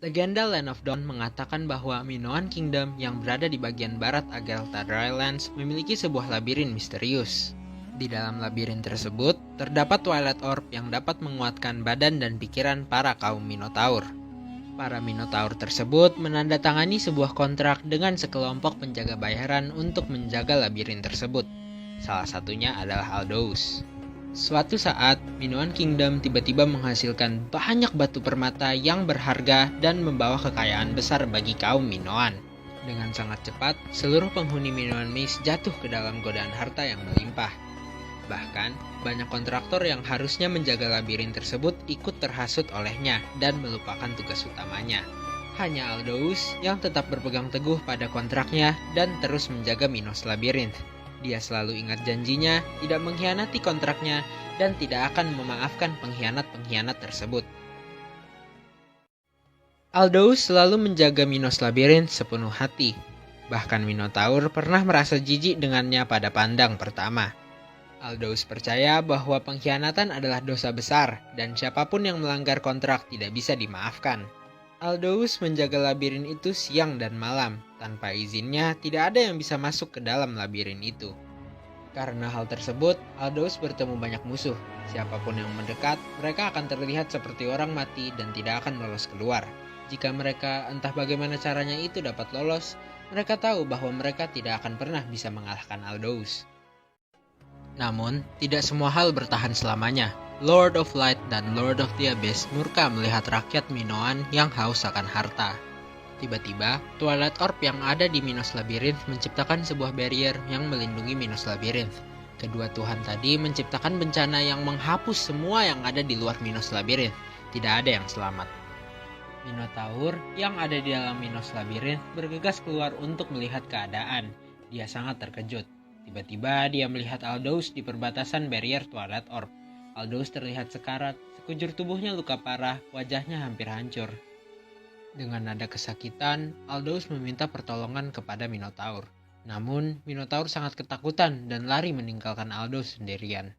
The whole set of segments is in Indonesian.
Legenda Land of Dawn mengatakan bahwa Minoan Kingdom yang berada di bagian barat Agartha Drylands memiliki sebuah labirin misterius. Di dalam labirin tersebut, terdapat Twilight Orb yang dapat menguatkan badan dan pikiran para kaum Minotaur. Para Minotaur tersebut menandatangani sebuah kontrak dengan sekelompok penjaga bayaran untuk menjaga labirin tersebut. Salah satunya adalah Aldous. Suatu saat, Minoan Kingdom tiba-tiba menghasilkan banyak batu permata yang berharga dan membawa kekayaan besar bagi kaum Minoan. Dengan sangat cepat, seluruh penghuni Minoan Maze jatuh ke dalam godaan harta yang melimpah. Bahkan, banyak kontraktor yang harusnya menjaga labirin tersebut ikut terhasut olehnya dan melupakan tugas utamanya. Hanya Aldous yang tetap berpegang teguh pada kontraknya dan terus menjaga Minos Labyrinth. Dia selalu ingat janjinya, tidak mengkhianati kontraknya, dan tidak akan memaafkan pengkhianat-pengkhianat tersebut. Aldous selalu menjaga Minos Labyrinth sepenuh hati. Bahkan Minotaur pernah merasa jijik dengannya pada pandang pertama. Aldous percaya bahwa pengkhianatan adalah dosa besar, dan siapapun yang melanggar kontrak tidak bisa dimaafkan. Aldous menjaga labirin itu siang dan malam. Tanpa izinnya, tidak ada yang bisa masuk ke dalam labirin itu. Karena hal tersebut, Aldous bertemu banyak musuh. Siapapun yang mendekat, mereka akan terlihat seperti orang mati dan tidak akan lolos keluar. Jika mereka entah bagaimana caranya itu dapat lolos, mereka tahu bahwa mereka tidak akan pernah bisa mengalahkan Aldous. Namun, tidak semua hal bertahan selamanya. Lord of Light dan Lord of the Abyss murka melihat rakyat Minoan yang haus akan harta. Tiba-tiba, Twilight Orb yang ada di Minos Labyrinth menciptakan sebuah barrier yang melindungi Minos Labyrinth. Kedua Tuhan tadi menciptakan bencana yang menghapus semua yang ada di luar Minos Labyrinth. Tidak ada yang selamat. Minotaur yang ada di dalam Minos Labyrinth bergegas keluar untuk melihat keadaan. Dia sangat terkejut. Tiba-tiba dia melihat Aldous di perbatasan barrier Twilight Orb. Aldous terlihat sekarat, sekujur tubuhnya luka parah, wajahnya hampir hancur. Dengan nada kesakitan, Aldous meminta pertolongan kepada Minotaur. Namun, Minotaur sangat ketakutan dan lari meninggalkan Aldous sendirian.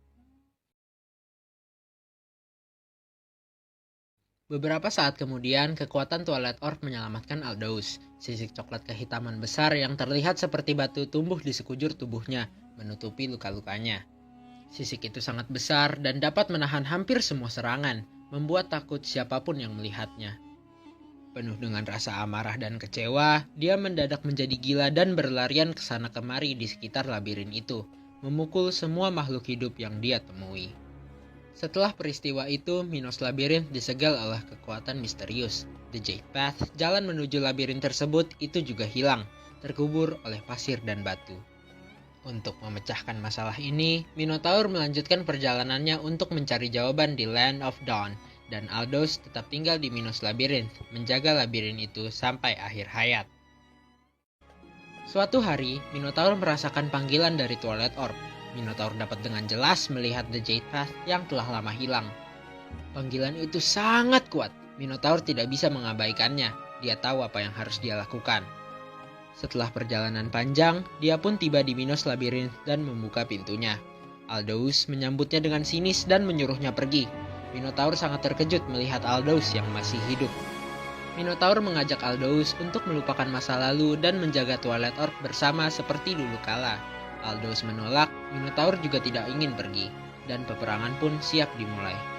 Beberapa saat kemudian, kekuatan Twilight Orb menyelamatkan Aldous. Sisik coklat kehitaman besar yang terlihat seperti batu tumbuh di sekujur tubuhnya, menutupi luka-lukanya. Sisik itu sangat besar dan dapat menahan hampir semua serangan, membuat takut siapapun yang melihatnya. Penuh dengan rasa amarah dan kecewa, dia mendadak menjadi gila dan berlarian ke sana kemari di sekitar labirin itu, memukul semua makhluk hidup yang dia temui. Setelah peristiwa itu, Minos Labyrinth disegel oleh kekuatan misterius. The Jade Path, jalan menuju labirin tersebut, itu juga hilang, terkubur oleh pasir dan batu. Untuk memecahkan masalah ini, Minotaur melanjutkan perjalanannya untuk mencari jawaban di Land of Dawn, dan Aldous tetap tinggal di Minos Labyrinth, menjaga labirin itu sampai akhir hayat. Suatu hari, Minotaur merasakan panggilan dari Twilight Orb. Minotaur dapat dengan jelas melihat The Jade Path yang telah lama hilang. Panggilan itu sangat kuat. Minotaur tidak bisa mengabaikannya. Dia tahu apa yang harus dia lakukan. Setelah perjalanan panjang, dia pun tiba di Minos Labyrinth dan membuka pintunya. Aldous menyambutnya dengan sinis dan menyuruhnya pergi. Minotaur sangat terkejut melihat Aldous yang masih hidup. Minotaur mengajak Aldous untuk melupakan masa lalu dan menjaga Twilight Orb bersama seperti dulu kala. Aldous menolak, Minotaur juga tidak ingin pergi, dan peperangan pun siap dimulai.